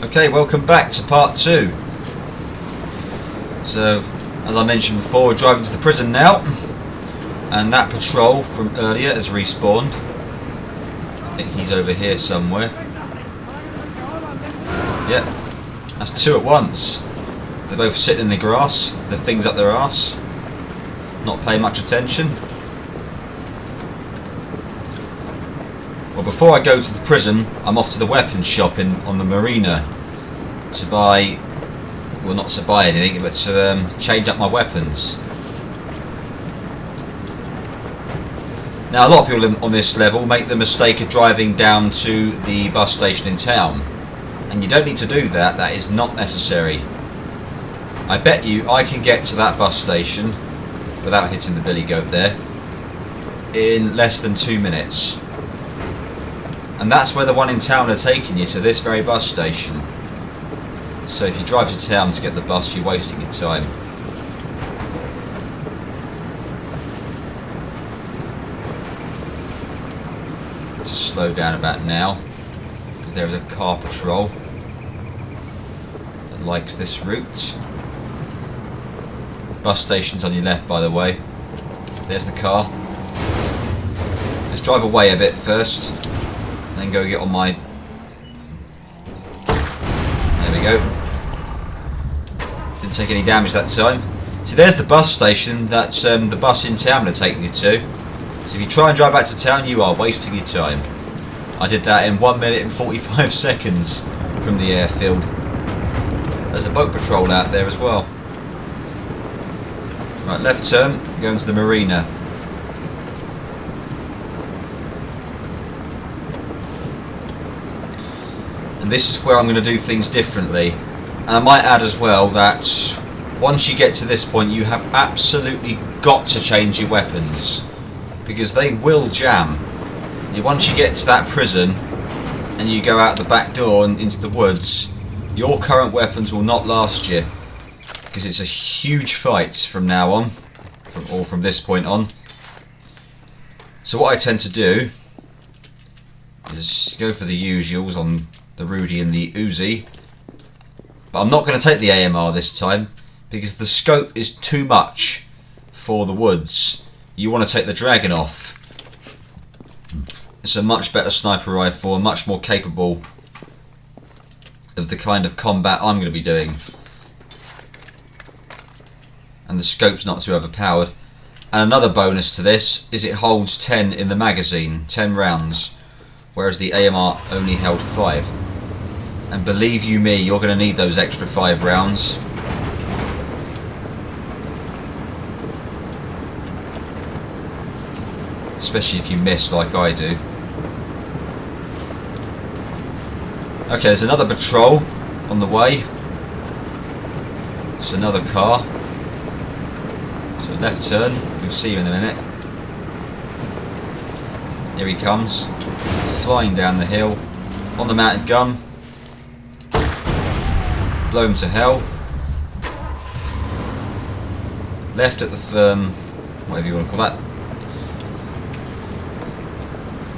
Okay, welcome back to part 2. So, as I mentioned before, we're driving to the prison now, and that patrol from earlier has respawned. I think he's over here somewhere. Yep, that's 2 at once. They're both sitting in the grass, the things up their arse, not paying much attention. Well, before I go to the prison, I'm off to the weapons shop on the marina to buy, well, not to buy anything, but to change up my weapons. Now, a lot of people on this level make the mistake of driving down to the bus station in town, and you don't need to do that. That is not necessary. I bet you I can get to that bus station without hitting the billy goat there in less than 2 minutes. And that's where the one in town are taking you, to this very bus station. So if you drive to town to get the bus, you're wasting your time. Just slow down about now, because there is a car patrol that likes this route. Bus station's on your left, by the way. There's the car. Let's drive away a bit first. Then go get on my... There we go. Didn't take any damage that time. See, there's the bus station. That's the bus in town are taking you to. So if you try and drive back to town, you are wasting your time. I did that in 1 minute and 45 seconds from the airfield. There's a boat patrol out there as well. Right, left turn, going to the marina. And this is where I'm going to do things differently. And I might add as well that once you get to this point, you have absolutely got to change your weapons, because they will jam. Once you get to that prison and you go out the back door and into the woods, your current weapons will not last you, because it's a huge fight from now on, from this point on. So what I tend to do is go for the usuals on the Rudy and the Uzi, but I'm not going to take the AMR this time because the scope is too much for the woods. You want to take the Dragunov. It's a much better sniper rifle and much more capable of the kind of combat I'm going to be doing. And the scope's not too overpowered. And another bonus to this is it holds 10 in the magazine, 10 rounds, whereas the AMR only held 5. And believe you me, you're going to need those extra 5 rounds. Especially if you miss like I do. Okay, there's another patrol on the way. It's another car. So left turn, you'll see him in a minute. Here he comes, flying down the hill, on the mounted gun. Blow him to hell. Left at the whatever you want to call that.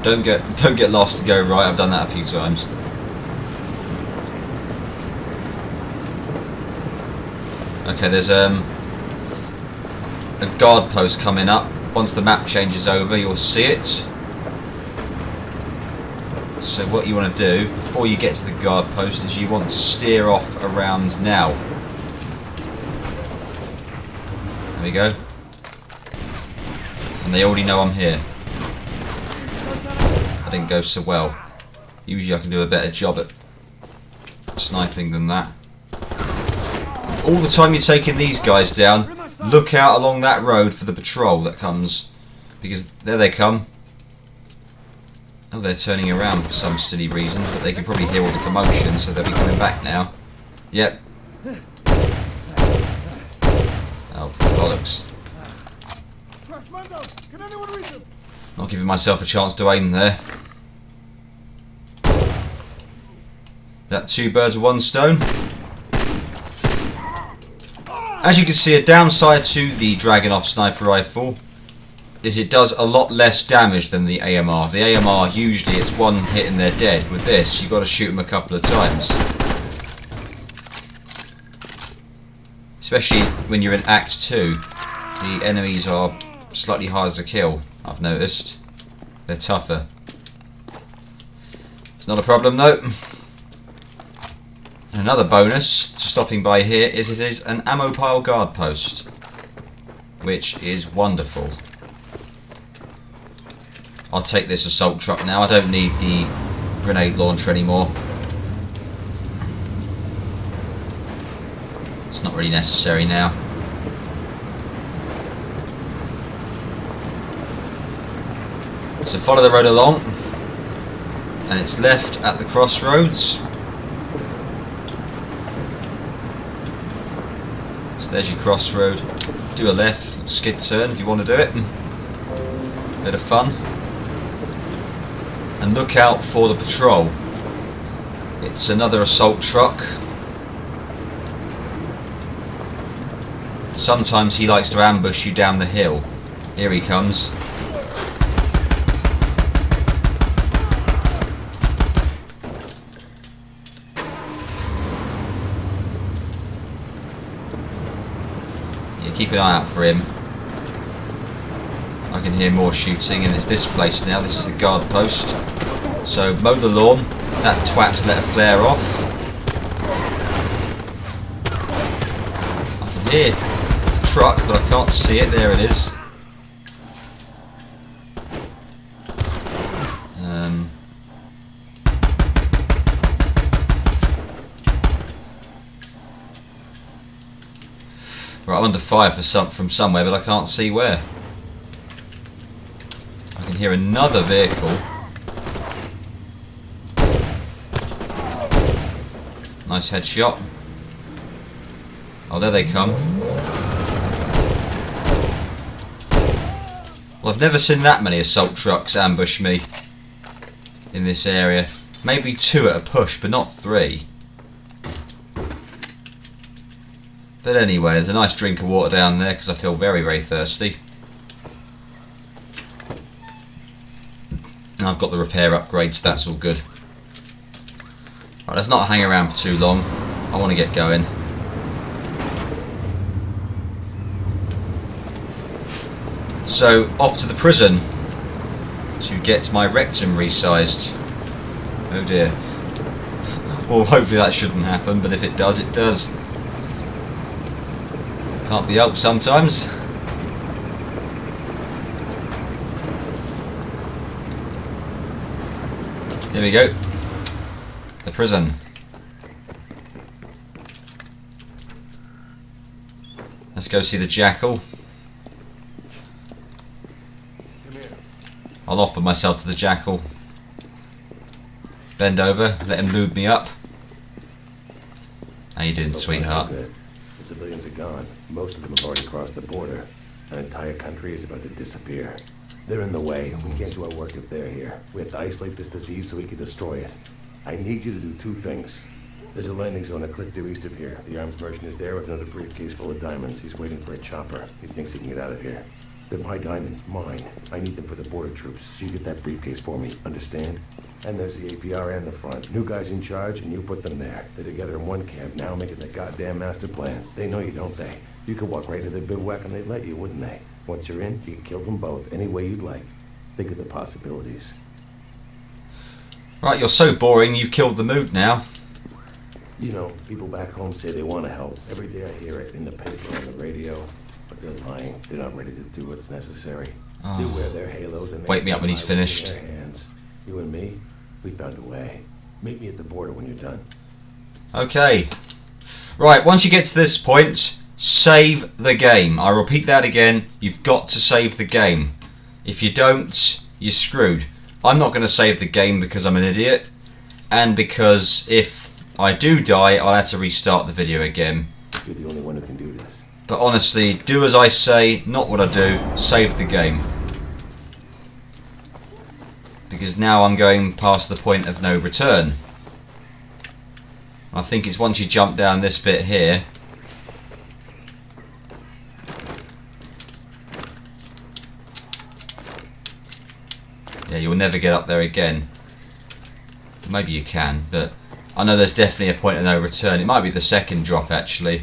Don't get lost to go right. I've done that a few times. Okay, there's a guard post coming up. Once the map changes over, you'll see it. So what you want to do before you get to the guard post is you want to steer off around now. There we go. And they already know I'm here. That didn't go so well. Usually I can do a better job at sniping than that. All the time you're taking these guys down, look out along that road for the patrol that comes, because there they come. Oh, they're turning around for some silly reason, but they can probably hear all the commotion, so they'll be coming back now. Yep. Oh, bollocks. Not giving myself a chance to aim there. That 2 birds with 1 stone. As you can see, a downside to the Dragunov sniper rifle is it does a lot less damage than the AMR. The AMR, usually it's one hit and they're dead. With this, you've got to shoot them a couple of times. Especially when you're in Act 2, the enemies are slightly harder to kill, I've noticed. They're tougher. It's not a problem though. And another bonus to stopping by here is it is an ammo pile guard post, which is wonderful. I'll take this assault truck now. I don't need the grenade launcher anymore. It's not really necessary now. So follow the road along, and it's left at the crossroads. So there's your crossroad. Do a left, skid turn if you want to do it. Bit of fun. And look out for the patrol. It's another assault truck. Sometimes he likes to ambush you down the hill. Here he comes. Keep an eye out for him. I can hear more shooting, and it's this place now. This is the guard post. So mow the lawn. That twat's let a flare off. I can hear a truck, but I can't see it. There it is. Right, I'm under fire from somewhere, but I can't see where. I can hear another vehicle. Nice headshot. Oh, there they come. Well, I've never seen that many assault trucks ambush me in this area. Maybe 2 at a push, but not 3. But anyway, there's a nice drink of water down there because I feel very, very thirsty. And I've got the repair upgrades, so that's all good. Right, let's not hang around for too long. I want to get going. So, off to the prison to get my rectum resized. Oh dear. Well, hopefully that shouldn't happen, but if it does, it does. Can't be helped sometimes. Here we go. The prison. Let's go see the jackal. I'll offer myself to the jackal. Bend over, let him lube me up. How you doing, sweetheart? The civilians are gone. Most of them have already crossed the border. An entire country is about to disappear. They're in the way. We can't do our work if they're here. We have to isolate this disease so we can destroy it. I need you to do 2 things. There's a landing zone a click due east of here. The arms merchant is there with another briefcase full of diamonds. He's waiting for a chopper. He thinks he can get out of here. They're my diamonds, mine. I need them for the border troops, so you get that briefcase for me, understand? And there's the APR and the front. New guys in charge, and you put them there. They're together in one camp now, making their goddamn master plans. They know you, don't they? You could walk right to their bivouac and they'd let you, wouldn't they? Once you're in, you can kill them both any way you'd like. Think of the possibilities. Right, you're so boring, you've killed the mood now. You know, people back home say they want to help. Every day I hear it in the paper, on the radio. But they're lying. They're not ready to do what's necessary. Oh. They wear their halos and they Wake me up when he's finished. In their hands. You and me, we found a way. Meet me at the border when you're done. Okay. Right, once you get to this point, save the game. I repeat that again, you've got to save the game. If you don't, you're screwed. I'm not going to save the game because I'm an idiot, and because if I do die, I'll have to restart the video again. You're the only one who can do this. But honestly, do as I say, not what I do. Save the game. Because now I'm going past the point of no return. I think it's once you jump down this bit here. Yeah, you'll never get up there again. Maybe you can, but I know there's definitely a point of no return. It might be the second drop, actually.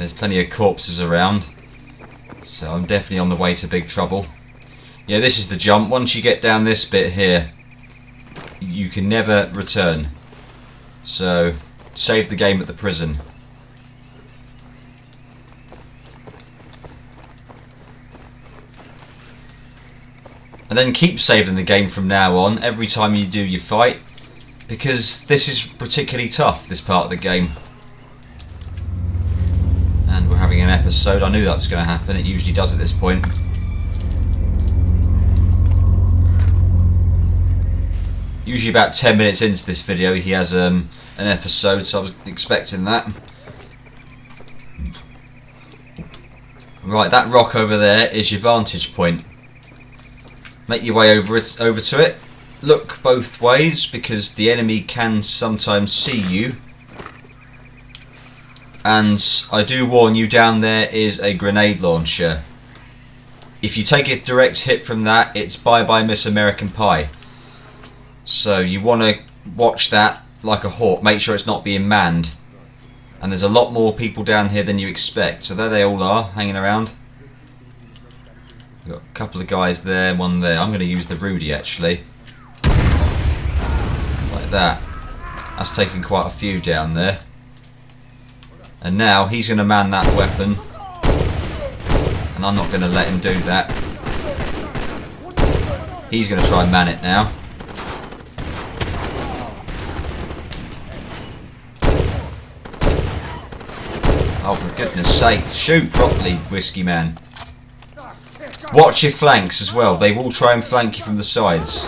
There's plenty of corpses around. So I'm definitely on the way to big trouble. Yeah, this is the jump. Once you get down this bit here, you can never return. So, save the game at the prison. And then keep saving the game from now on, every time you do your fight. Because this is particularly tough, this part of the game. And we're having an episode. I knew that was going to happen. It usually does at this point. Usually about 10 minutes into this video he has an episode, so I was expecting that. Right, that rock over there is your vantage point. Make your way over to it. Look both ways, because the enemy can sometimes see you. And I do warn you, down there is a grenade launcher. If you take a direct hit from that, it's bye-bye Miss American Pie. So you want to watch that like a hawk. Make sure it's not being manned. And there's a lot more people down here than you expect. So there they all are, hanging around. We've got a couple of guys there, one there. I'm going to use the Rudy actually. Like that. That's taken quite a few down there. And now he's going to man that weapon. And I'm not going to let him do that. He's going to try and man it now. Oh, for goodness sake, shoot properly, Whiskey Man. Watch your flanks as well. They will try and flank you from the sides.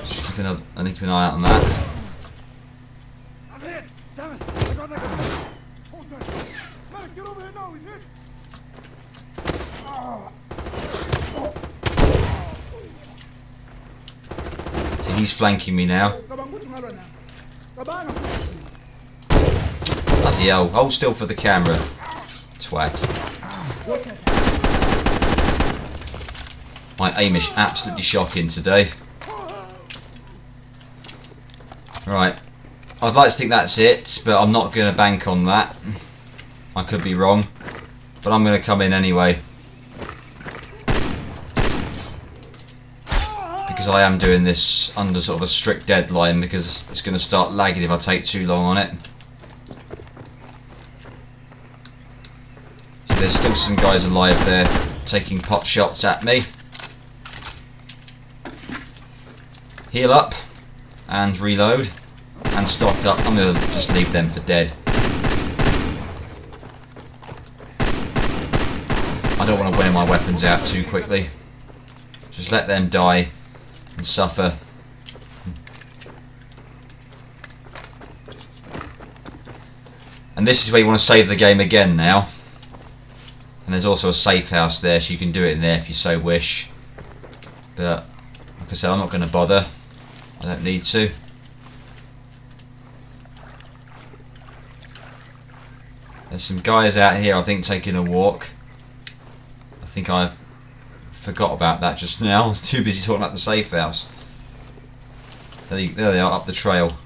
Just keep an eye out on that. So he's flanking me now. Bloody hell, hold still for the camera. Twat. My aim is absolutely shocking today. Right. I'd like to think that's it, but I'm not going to bank on that. I could be wrong. But I'm going to come in anyway. Because I am doing this under sort of a strict deadline, because it's going to start lagging if I take too long on it. So there's still some guys alive there taking pot shots at me. Heal up and reload and stock up. I'm going to just leave them for dead. I don't want to wear my weapons out too quickly. Just let them die and suffer. And this is where you want to save the game again now. And there's also a safe house there, so you can do it in there if you so wish. But like I said, I'm not going to bother. I don't need to. There's some guys out here, I think, taking a walk. I think I forgot about that just now. I was too busy talking about the safe house. There they are, up the trail.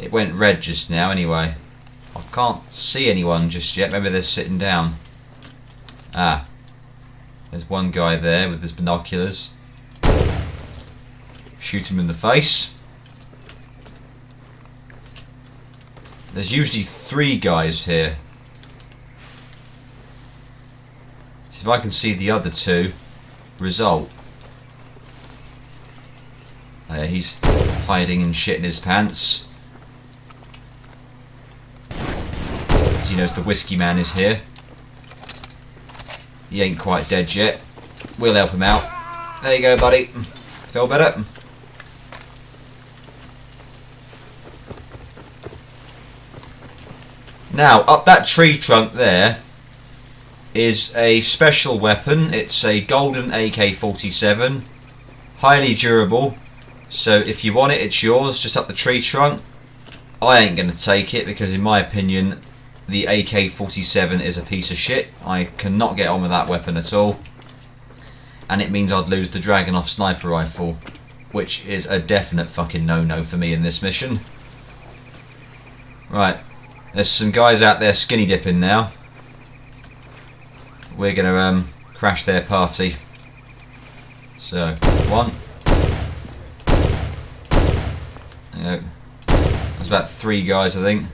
It went red just now anyway. I can't see anyone just yet. Maybe they're sitting down. Ah. There's one guy there with his binoculars. Shoot him in the face. There's usually 3 guys here. See if I can see the other 2. Result. There, he's hiding and shitting his pants. As you notice, the Whiskey Man is here. He ain't quite dead yet. We'll help him out. There you go, buddy. Feel better? Now, up that tree trunk there is a special weapon. It's a golden AK-47. Highly durable. So if you want it, it's yours. Just up the tree trunk. I ain't going to take it because, in my opinion, the AK-47 is a piece of shit. I cannot get on with that weapon at all. And it means I'd lose the Dragunov sniper rifle, which is a definite fucking no-no for me in this mission. Right. There's some guys out there skinny dipping now. We're gonna crash their party. So, one. There you go. There's about 3 guys, I think.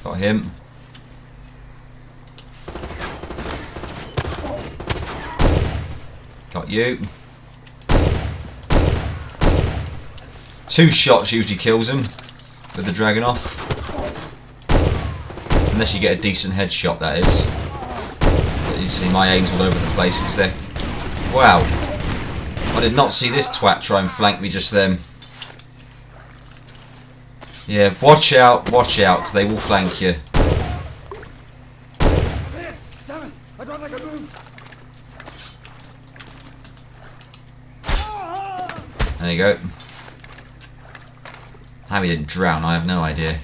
Got him. Got you. 2 shots usually kills him with the Dragunov. Unless you get a decent headshot, that is. But you see my aim's all over the place because they're... Wow. I did not see this twat try and flank me just then. Yeah, watch out, because they will flank you. There you go. How he didn't drown, I have no idea.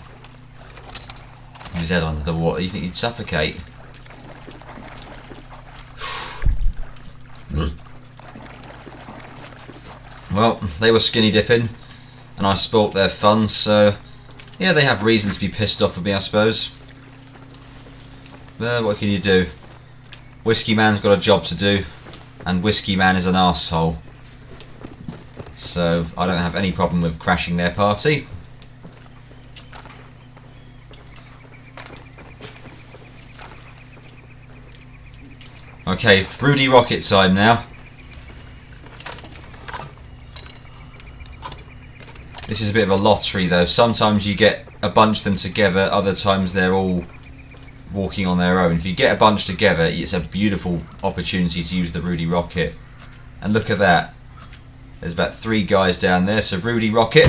His head under the water, you think he'd suffocate? Well, they were skinny dipping, and I spoilt their fun, so yeah, they have reason to be pissed off with me, I suppose. But what can you do? Whiskey Man's got a job to do, and Whiskey Man is an arsehole. So I don't have any problem with crashing their party. Okay, Rudy Rocket time now. This is a bit of a lottery though. Sometimes you get a bunch of them together, other times they're all walking on their own. If you get a bunch together, it's a beautiful opportunity to use the Rudy Rocket. And look at that. There's about 3 guys down there, so Rudy Rocket.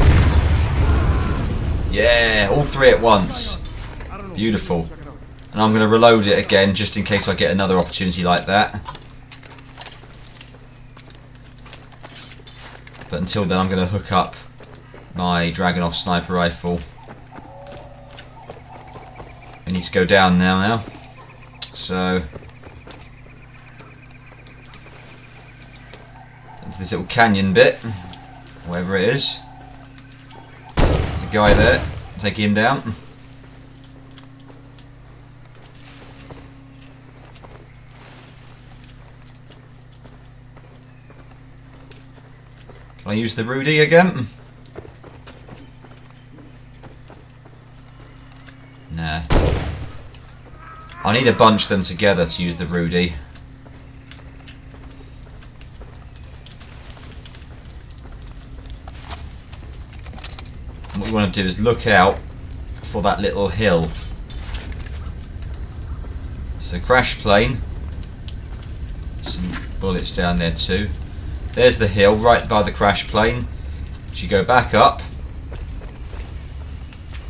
Yeah, all 3 at once. Beautiful. And I'm going to reload it again just in case I get another opportunity like that. But until then I'm going to hook up my Dragunov sniper rifle. I need to go down now. So into this little canyon bit, wherever it is. There's a guy there. Take him down. Can I use the Rudy again? Nah. I need to bunch them together to use the Rudy. And what you want to do is look out for that little hill. So crash plane. Some bullets down there too. There's the hill right by the crash plane. You go back up.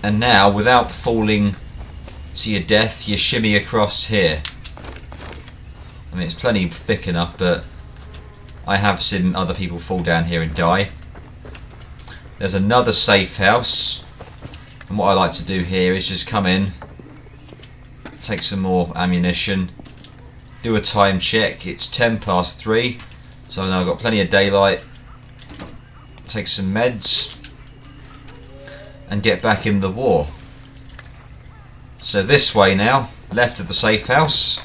And now, without falling to your death, you shimmy across here. I mean, it's plenty thick enough, but I have seen other people fall down here and die. There's another safe house. And what I like to do here is just come in, take some more ammunition, do a time check. It's 3:10, so I know I've got plenty of daylight. Take some meds and get back in the war. So this way now, left of the safe house.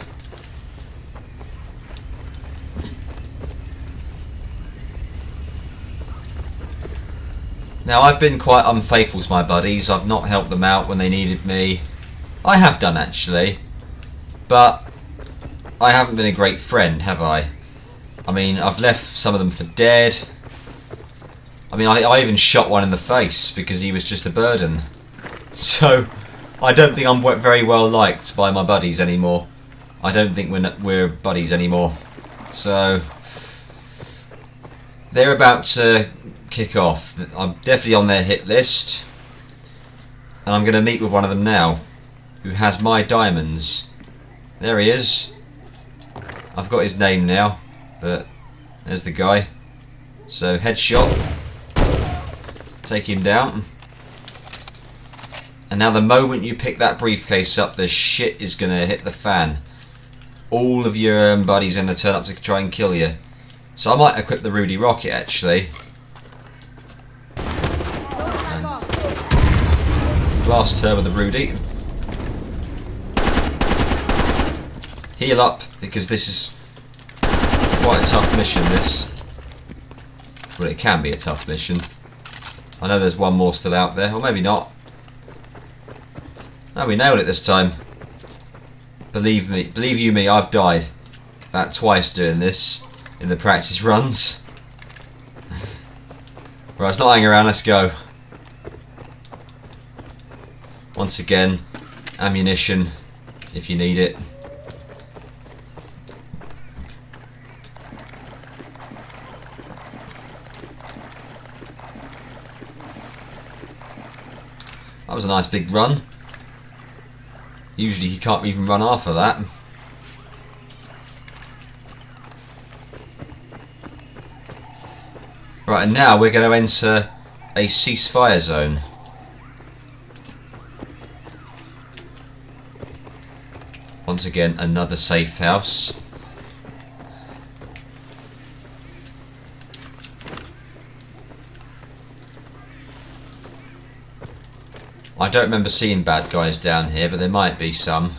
Now I've been quite unfaithful to my buddies. I've not helped them out when they needed me. I have done actually, but I haven't been a great friend, have I? I mean, I've left some of them for dead. I mean, I even shot one in the face because he was just a burden. So, I don't think I'm very well liked by my buddies anymore. I don't think we're buddies anymore. So, they're about to kick off. I'm definitely on their hit list. And I'm going to meet with one of them now, who has my diamonds. There he is. I've got his name now, but there's the guy. So, headshot. Take him down. And now the moment you pick that briefcase up, the shit is going to hit the fan. All of your buddies are going to turn up to try and kill you. So I might equip the Rudy Rocket actually. And Blast her with a Rudy. Heal up, because this is quite a tough mission, this. Well, it can be a tough mission. I know there's one more still out there, or maybe not. No, we nailed it this time. Believe you me, I've died about twice doing this in the practice runs. Right, let's not hang around, let's go. Once again, ammunition if you need it. That was a nice big run. Usually he can't even run after that. Right, and now we're going to enter a ceasefire zone. Once again, another safe house. I don't remember seeing bad guys down here, but there might be some.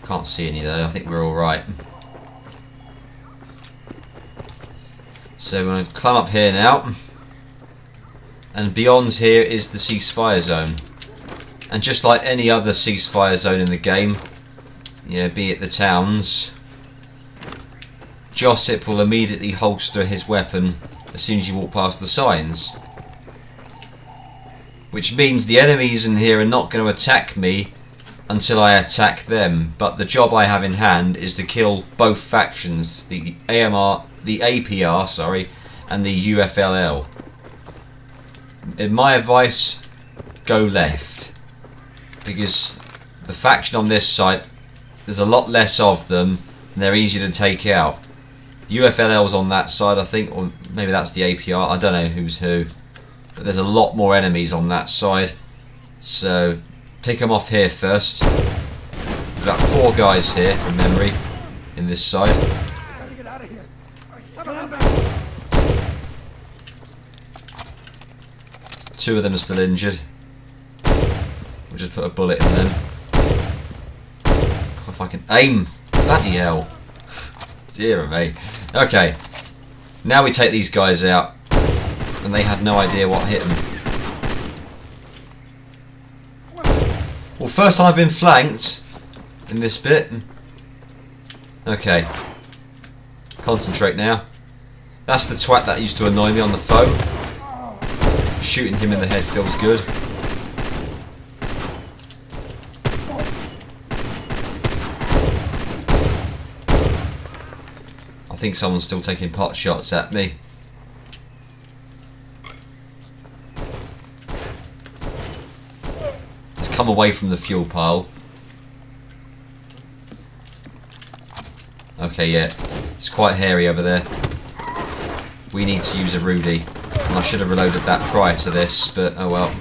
Can't see any though, I think we're alright. So we're going to climb up here now. And beyond here is the ceasefire zone. And just like any other ceasefire zone in the game, be it the towns, Josip will immediately holster his weapon as soon as you walk past the signs. Which means the enemies in here are not going to attack me until I attack them. But the job I have in hand is to kill both factions, the APR, and the UFLL. In my advice, go left. Because the faction on this side, there's a lot less of them, and they're easier to take out. UFLL's on that side, I think, or maybe that's the APR, I don't know who's who. But there's a lot more enemies on that side, so pick them off here first. There's about 4 guys here from memory in this side. Two of them are still injured. We'll just put a bullet in them. God, if I can aim, bloody hell! Dear me. Okay, now we take these guys out. And they had no idea what hit them. Well, first time I've been flanked in this bit. Okay. Concentrate now. That's the twat that used to annoy me on the phone. Shooting him in the head feels good. I think someone's still taking pot shots at me. Come away from the fuel pile. Okay, yeah. It's quite hairy over there. We need to use a Rudy. And I should have reloaded that prior to this, but oh well.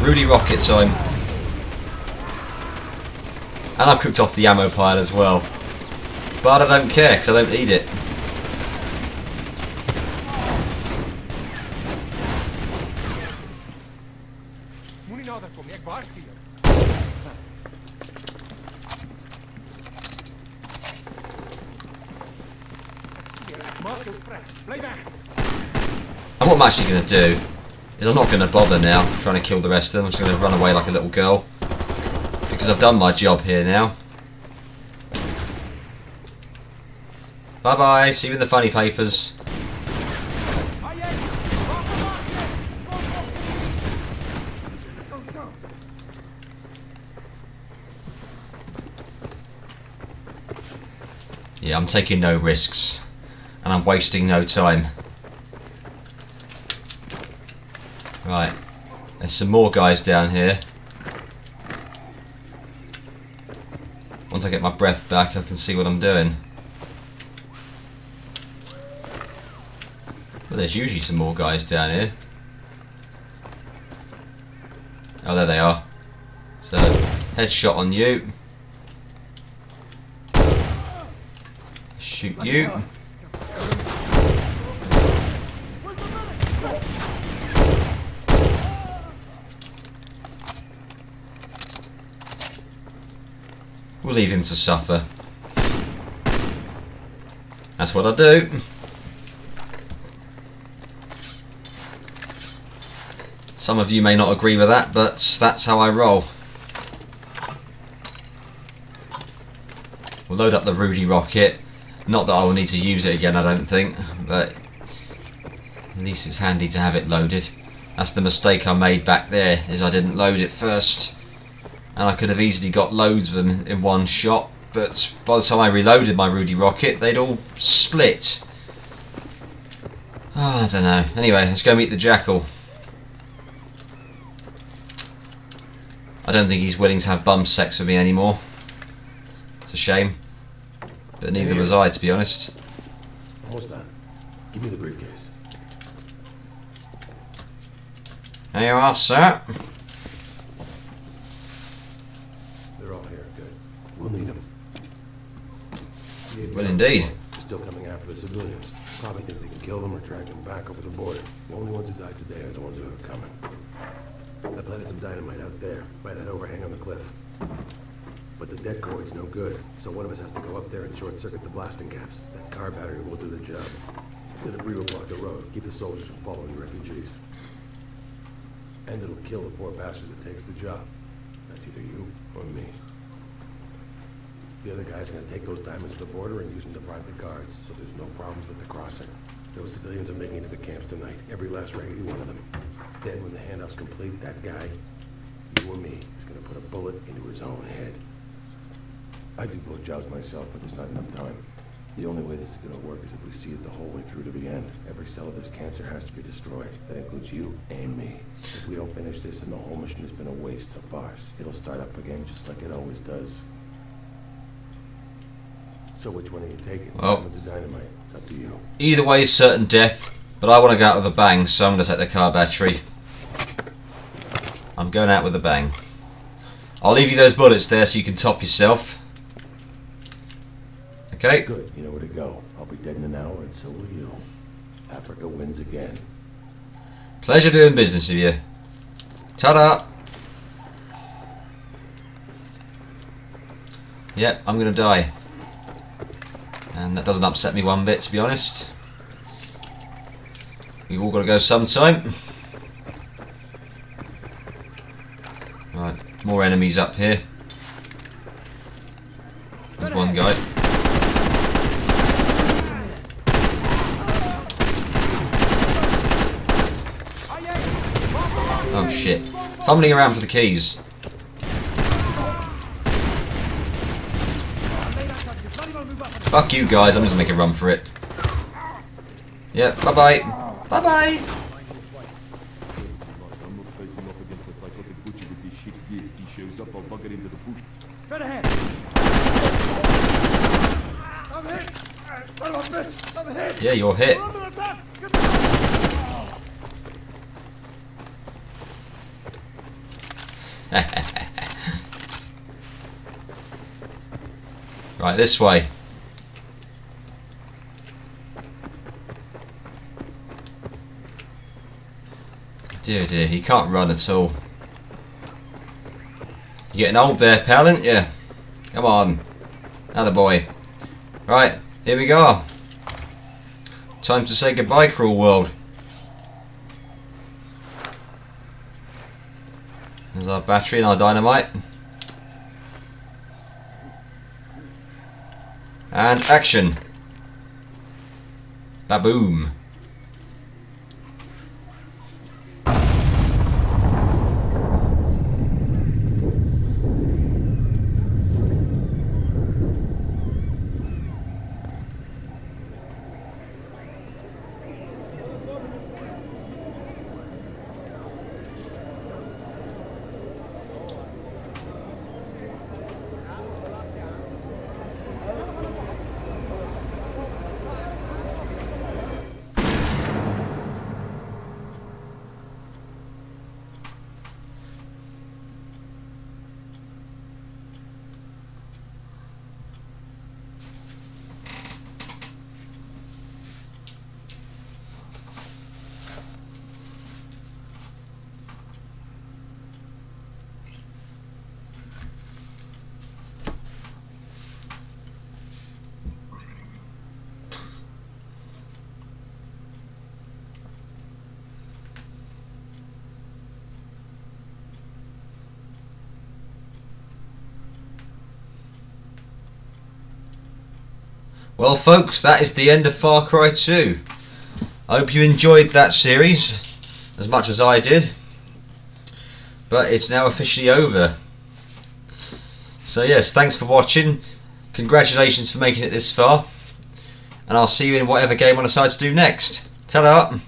Rudy rocket time. And I've cooked off the ammo pile as well. But I don't care, because I don't need it. And what I'm actually going to do is I'm not going to bother now trying to kill the rest of them. I'm just going to run away like a little girl. Because I've done my job here now. Bye bye, see you in the funny papers. Yeah, I'm taking no risks. And I'm wasting no time. Right. There's some more guys down here. Once I get my breath back, I can see what I'm doing. Well, there's usually some more guys down here. Oh, there they are. So, headshot on you. Shoot you. We'll leave him to suffer. That's what I do. Some of you may not agree with that, but that's how I roll. We'll load up the Rudy rocket. Not that I will need to use it again, I don't think, but at least it's handy to have it loaded. That's the mistake I made back there, is I didn't load it first. And I could have easily got loads of them in one shot, but by the time I reloaded my Rudy rocket, they'd all split. Oh, I don't know. Anyway, let's go meet the Jackal. I don't think he's willing to have bum sex with me anymore. It's a shame. But neither was I, to be honest. Almost done. Give me the briefcase. There you are, sir. They're all here. Good. We'll need them. Well, indeed. They're still coming after the civilians. Probably think they can kill them or drag them back over the border. The only ones who died today are the ones who are coming. I planted some dynamite out there, by that overhang on the cliff. But the dead cord's no good, so one of us has to go up there and short-circuit the blasting caps. That car battery will do the job. The debris will block the road, keep the soldiers from following the refugees. And it'll kill the poor bastard that takes the job. That's either you or me. The other guy's gonna take those diamonds to the border and use them to bribe the guards, so there's no problems with the crossing. Those civilians are making it to the camps tonight, every last raggedy one of them. Then when the handoff's complete, that guy, you or me, is gonna put a bullet into his own head. I do both jobs myself, but there's not enough time. The only way this is gonna work is if we see it the whole way through to the end. Every cell of this cancer has to be destroyed. That includes you and me. If we don't finish this, then the whole mission has been a waste, a farce. It'll start up again just like it always does. So which one are you taking? Well, Diamonds or dynamite? It's up to you. Either way is certain death, but I want to go out with a bang, so I'm going to take the car battery. I'm going out with a bang. I'll leave you those bullets there so you can top yourself. Okay? Good, you know where to go. I'll be dead in an hour, and so will you. Africa wins again. Pleasure doing business with you. Ta-da! Yep, I'm going to die. And that doesn't upset me one bit, to be honest. We've all got to go sometime. Right, more enemies up here. There's one guy. Oh shit. Fumbling around for the keys. Fuck you guys, I'm just gonna make a run for it. Yeah, bye bye. Bye bye. Straight ahead. I'm hit. Son of a bitch. I'm hit. Yeah, you're hit. I'm under attack. Right, this way. Dear dear, he can't run at all. You're getting old there, pal, aren't you? Come on. Attaboy. Right, here we go. Time to say goodbye, cruel world. There's our battery and our dynamite. And action. Ba-boom. Well, folks, that is the end of Far Cry 2. I hope you enjoyed that series as much as I did. But it's now officially over. So yes, thanks for watching. Congratulations for making it this far. And I'll see you in whatever game I decide to do next. Ta-da!